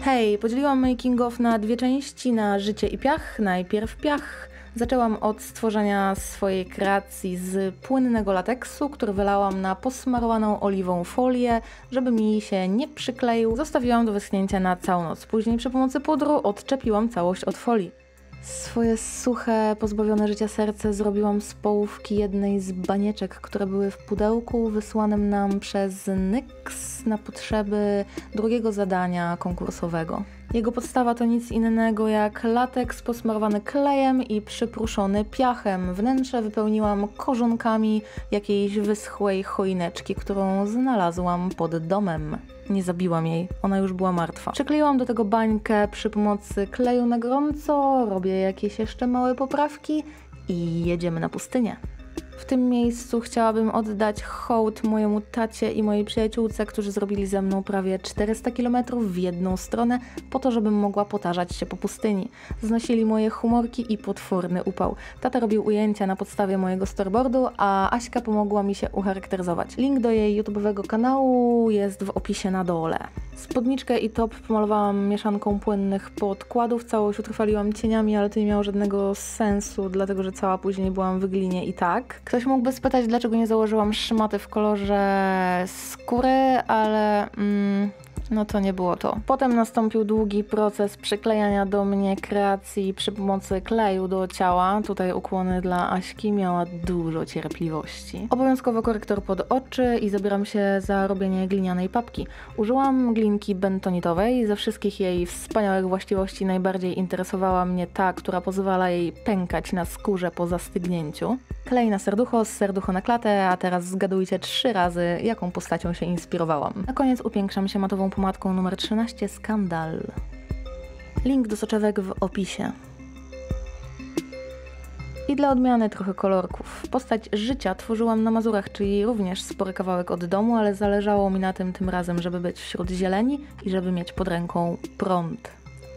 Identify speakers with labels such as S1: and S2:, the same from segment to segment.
S1: Hej, podzieliłam making of na dwie części, na życie i piach. Najpierw piach. Zaczęłam od stworzenia swojej kreacji z płynnego lateksu, który wylałam na posmarowaną oliwą folię, żeby mi się nie przykleił. Zostawiłam do wyschnięcia na całą noc. Później przy pomocy pudru odczepiłam całość od folii. Swoje suche, pozbawione życia serce zrobiłam z połówki jednej z banieczek, które były w pudełku wysłanym nam przez NYX na potrzeby drugiego zadania konkursowego. Jego podstawa to nic innego jak lateks posmarowany klejem i przypruszony piachem. Wnętrze wypełniłam korzonkami jakiejś wyschłej choineczki, którą znalazłam pod domem. Nie zabiłam jej, ona już była martwa. Przykleiłam do tego bańkę przy pomocy kleju na gorąco, robię jakieś jeszcze małe poprawki i jedziemy na pustynię. W tym miejscu chciałabym oddać hołd mojemu tacie i mojej przyjaciółce, którzy zrobili ze mną prawie 400 km w jedną stronę, po to, żebym mogła potarzać się po pustyni. Znosili moje humorki i potworny upał. Tata robił ujęcia na podstawie mojego storyboardu, a Aśka pomogła mi się ucharakteryzować. Link do jej YouTube'owego kanału jest w opisie na dole. Spódniczkę i top pomalowałam mieszanką płynnych podkładów, całość utrwaliłam cieniami, ale to nie miało żadnego sensu, dlatego że cała później byłam w glinie i tak. Ktoś mógłby spytać, dlaczego nie założyłam szmaty w kolorze skóry, ale no to nie było to. Potem nastąpił długi proces przyklejania do mnie kreacji przy pomocy kleju do ciała. Tutaj ukłony dla Aśki, miała dużo cierpliwości. Obowiązkowo korektor pod oczy i zabieram się za robienie glinianej papki. Użyłam glinki bentonitowej. Ze wszystkich jej wspaniałych właściwości najbardziej interesowała mnie ta, która pozwala jej pękać na skórze po zastygnięciu. Klej na serducho, z serducho na klatę, a teraz zgadujcie 3 razy, jaką postacią się inspirowałam. Na koniec upiększam się matową pomadką numer 13 Skandal. Link do soczewek w opisie. I dla odmiany trochę kolorków. Postać życia tworzyłam na Mazurach, czyli również spory kawałek od domu, ale zależało mi na tym razem, żeby być wśród zieleni i żeby mieć pod ręką prąd.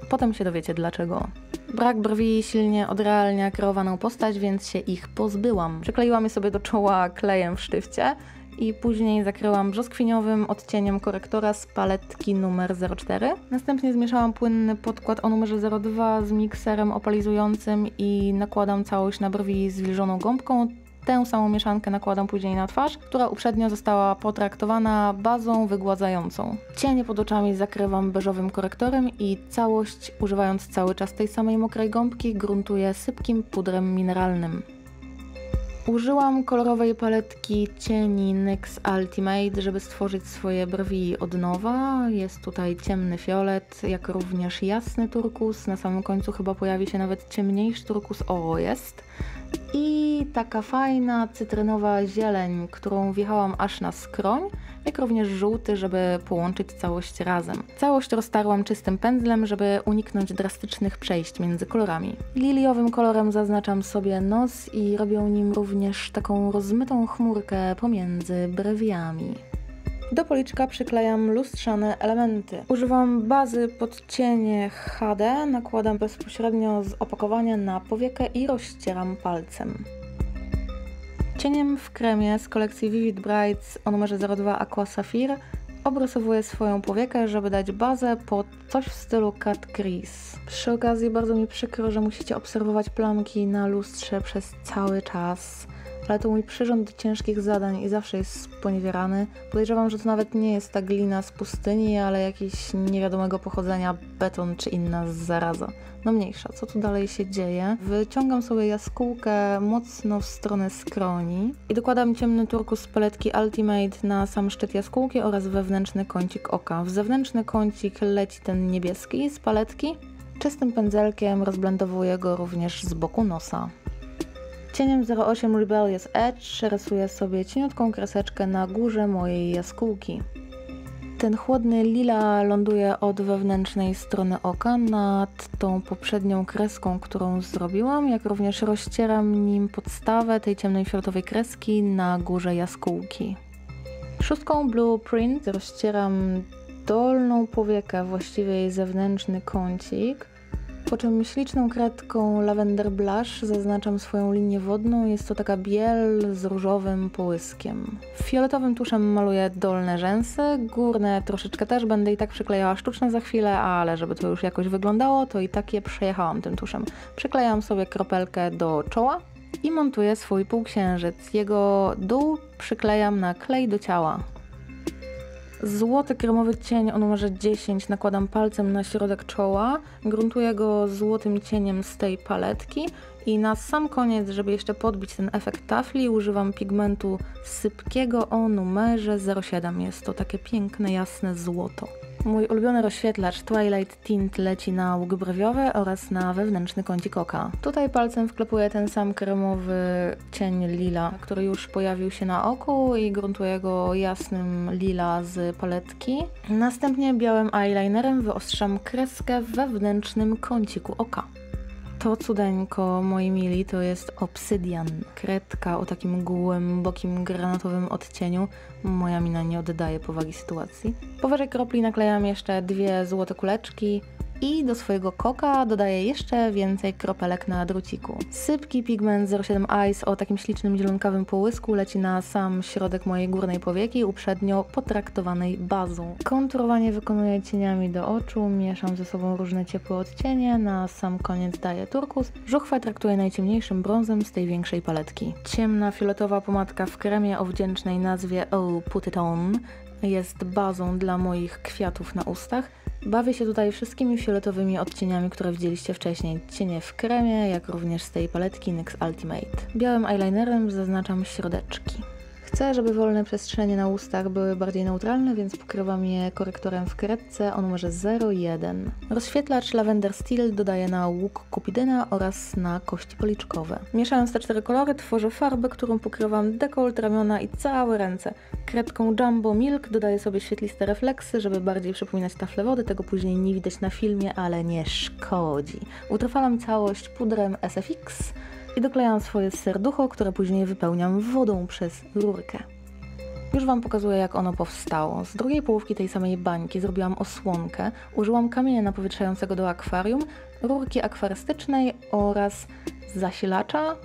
S1: Potem się dowiecie dlaczego. Brak brwi silnie odrealnia kreowaną postać, więc się ich pozbyłam. Przykleiłam je sobie do czoła klejem w sztywcie i później zakryłam brzoskwiniowym odcieniem korektora z paletki numer 04. Następnie zmieszałam płynny podkład o numerze 02 z mikserem opalizującym i nakładam całość na brwi zwilżoną gąbką. Tę samą mieszankę nakładam później na twarz, która uprzednio została potraktowana bazą wygładzającą. Cienie pod oczami zakrywam beżowym korektorem i całość, używając cały czas tej samej mokrej gąbki, gruntuję sypkim pudrem mineralnym. Użyłam kolorowej paletki cieni NYX Ultimate, żeby stworzyć swoje brwi od nowa. Jest tutaj ciemny fiolet, jak również jasny turkus. Na samym końcu chyba pojawi się nawet ciemniejszy turkus. O, jest. I taka fajna cytrynowa zieleń, którą wjechałam aż na skroń, jak również żółty, żeby połączyć całość razem. Całość roztarłam czystym pędzlem, żeby uniknąć drastycznych przejść między kolorami. Liliowym kolorem zaznaczam sobie nos i robię nim również taką rozmytą chmurkę pomiędzy brwiami. Do policzka przyklejam lustrzane elementy. Używam bazy pod cienie HD, nakładam bezpośrednio z opakowania na powiekę i rozcieram palcem. Cieniem w kremie z kolekcji Vivid Brights o numerze 02 Aqua Sapphire obrysowuję swoją powiekę, żeby dać bazę pod coś w stylu cut crease. Przy okazji bardzo mi przykro, że musicie obserwować plamki na lustrze przez cały czas. Ale to mój przyrząd do ciężkich zadań i zawsze jest sponiewierany. Podejrzewam, że to nawet nie jest ta glina z pustyni, ale jakiś niewiadomego pochodzenia beton czy inna zaraza. No mniejsza, co tu dalej się dzieje? Wyciągam sobie jaskółkę mocno w stronę skroni i dokładam ciemny turkus z paletki Ultimate na sam szczyt jaskółki oraz wewnętrzny kącik oka. W zewnętrzny kącik leci ten niebieski z paletki. Czystym pędzelkiem rozblendowuję go również z boku nosa. Cieniem 08 Rebellious Edge rysuję sobie cieniutką kreseczkę na górze mojej jaskółki. Ten chłodny lila ląduje od wewnętrznej strony oka nad tą poprzednią kreską, którą zrobiłam, jak również rozcieram nim podstawę tej ciemnej fioletowej kreski na górze jaskółki. Szóstką Blueprint rozcieram dolną powiekę, właściwie jej zewnętrzny kącik. Po czym śliczną kredką Lavender Blush zaznaczam swoją linię wodną. Jest to taka biel z różowym połyskiem. Fioletowym tuszem maluję dolne rzęsy, górne troszeczkę też będę i tak przyklejała sztuczne za chwilę, ale żeby to już jakoś wyglądało, to i tak je przejechałam tym tuszem. Przyklejam sobie kropelkę do czoła i montuję swój półksiężyc. Jego dół przyklejam na klej do ciała. Złoty kremowy cień o numerze 10 nakładam palcem na środek czoła, gruntuję go złotym cieniem z tej paletki i na sam koniec, żeby jeszcze podbić ten efekt tafli, używam pigmentu sypkiego o numerze 07. Jest to takie piękne, jasne złoto. Mój ulubiony rozświetlacz Twilight Tint leci na łuk brwiowy oraz na wewnętrzny kącik oka. Tutaj palcem wklepuję ten sam kremowy cień lila, który już pojawił się na oku i gruntuję go jasnym lila z paletki. Następnie białym eyelinerem wyostrzam kreskę w wewnętrznym kąciku oka. To cudeńko, moi mili, to jest Obsydian. Kredka o takim głębokim, granatowym odcieniu. Moja mina nie oddaje powagi sytuacji. Powyżej kropli naklejam jeszcze 2 złote kuleczki i do swojego koka dodaję jeszcze więcej kropelek na druciku. Sypki pigment 07 Ice o takim ślicznym zielonkawym połysku leci na sam środek mojej górnej powieki, uprzednio potraktowanej bazą. Konturowanie wykonuję cieniami do oczu, mieszam ze sobą różne ciepłe odcienie, na sam koniec daję turkus. Żuchwę traktuję najciemniejszym brązem z tej większej paletki. Ciemna fioletowa pomadka w kremie o wdzięcznej nazwie Oh Put It On jest bazą dla moich kwiatów na ustach. Bawię się tutaj wszystkimi fioletowymi odcieniami, które widzieliście wcześniej. Cienie w kremie, jak również z tej paletki NYX Ultimate. Białym eyelinerem zaznaczam środeczki. Chcę, żeby wolne przestrzenie na ustach były bardziej neutralne, więc pokrywam je korektorem w kredce o numerze 01. Rozświetlacz Lavender Steel dodaję na łuk kupidyna oraz na kości policzkowe. Mieszając te 4 kolory tworzę farbę, którą pokrywam dekolt, ramiona i całe ręce. Kredką Jumbo Milk dodaję sobie świetliste refleksy, żeby bardziej przypominać taflę wody. Tego później nie widać na filmie, ale nie szkodzi. Utrwalam całość pudrem SFX i doklejam swoje serducho, które później wypełniam wodą przez rurkę. Już Wam pokazuję, jak ono powstało. Z drugiej połówki tej samej bańki zrobiłam osłonkę, użyłam kamienia napowietrzającego do akwarium, rurki akwarystycznej oraz zasilacza,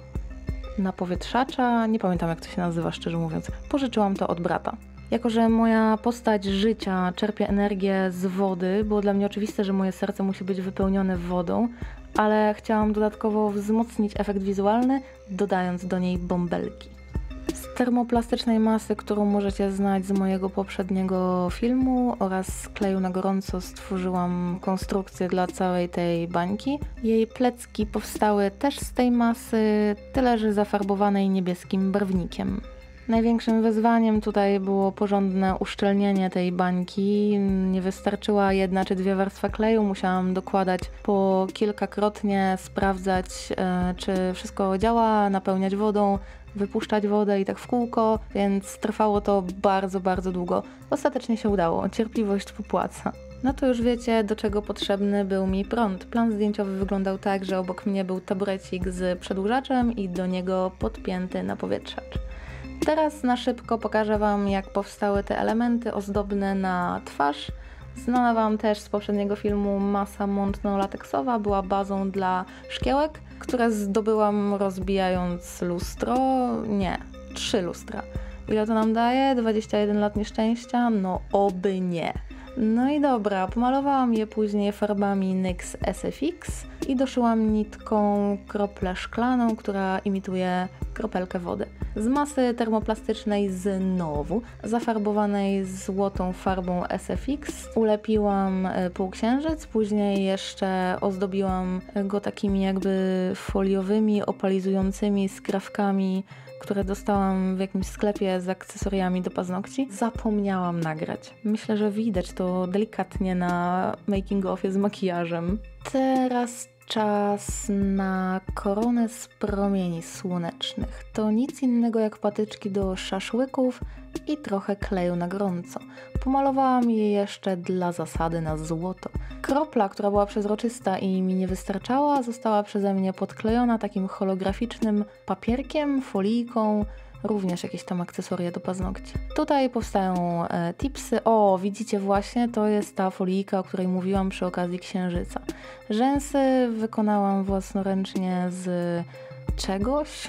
S1: napowietrzacza, nie pamiętam jak to się nazywa, szczerze mówiąc. Pożyczyłam to od brata. Jako że moja postać życia czerpie energię z wody, było dla mnie oczywiste, że moje serce musi być wypełnione wodą, ale chciałam dodatkowo wzmocnić efekt wizualny, dodając do niej bąbelki. Z termoplastycznej masy, którą możecie znać z mojego poprzedniego filmu oraz z kleju na gorąco stworzyłam konstrukcję dla całej tej bańki. Jej plecki powstały też z tej masy, tyle że zafarbowanej niebieskim barwnikiem. Największym wyzwaniem tutaj było porządne uszczelnienie tej bańki. Nie wystarczyła 1 czy 2 warstwa kleju, musiałam dokładać po kilkakrotnie, sprawdzać czy wszystko działa, napełniać wodą, wypuszczać wodę i tak w kółko, więc trwało to bardzo, bardzo długo. Ostatecznie się udało, cierpliwość popłaca. No to już wiecie, do czego potrzebny był mi prąd. Plan zdjęciowy wyglądał tak, że obok mnie był taburecik z przedłużaczem i do niego podpięty napowietrzacz. Teraz na szybko pokażę Wam, jak powstały te elementy ozdobne na twarz. Znana Wam też z poprzedniego filmu masa mątno-lateksowa była bazą dla szkiełek, które zdobyłam rozbijając lustro. Nie, 3 lustra. Ile to nam daje? 21 lat nieszczęścia? No oby nie. No i dobra, pomalowałam je później farbami NYX SFX i doszyłam nitką kroplę szklaną, która imituje kropelkę wody. Z masy termoplastycznej znowu, zafarbowanej złotą farbą SFX, ulepiłam półksiężyc, później jeszcze ozdobiłam go takimi jakby foliowymi, opalizującymi skrawkami, które dostałam w jakimś sklepie z akcesoriami do paznokci. Zapomniałam nagrać. Myślę, że widać to delikatnie na making offie z makijażem. Teraz czas na koronę z promieni słonecznych. To nic innego jak patyczki do szaszłyków i trochę kleju na gorąco. Pomalowałam je jeszcze dla zasady na złoto. Kropla, która była przezroczysta i mi nie wystarczała, została przeze mnie podklejona takim holograficznym papierkiem, folijką, również jakieś tam akcesoria do paznokci. Tutaj powstają tipsy. O, widzicie właśnie, to jest ta folijka, o której mówiłam przy okazji księżyca. Rzęsy wykonałam własnoręcznie z czegoś,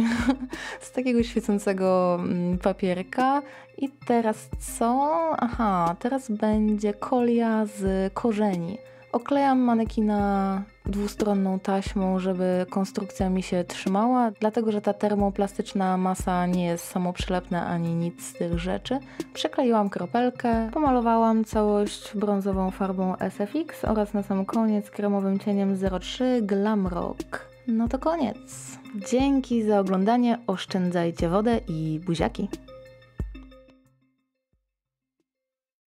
S1: z takiego świecącego papierka. I teraz co? Aha, teraz będzie kolia z korzeni. Oklejam manekina dwustronną taśmą, żeby konstrukcja mi się trzymała, dlatego że ta termoplastyczna masa nie jest samoprzylepna ani nic z tych rzeczy. Przykleiłam kropelkę, pomalowałam całość brązową farbą SFX oraz na sam koniec kremowym cieniem 03 Glamrock. No to koniec. Dzięki za oglądanie, oszczędzajcie wodę i buziaki.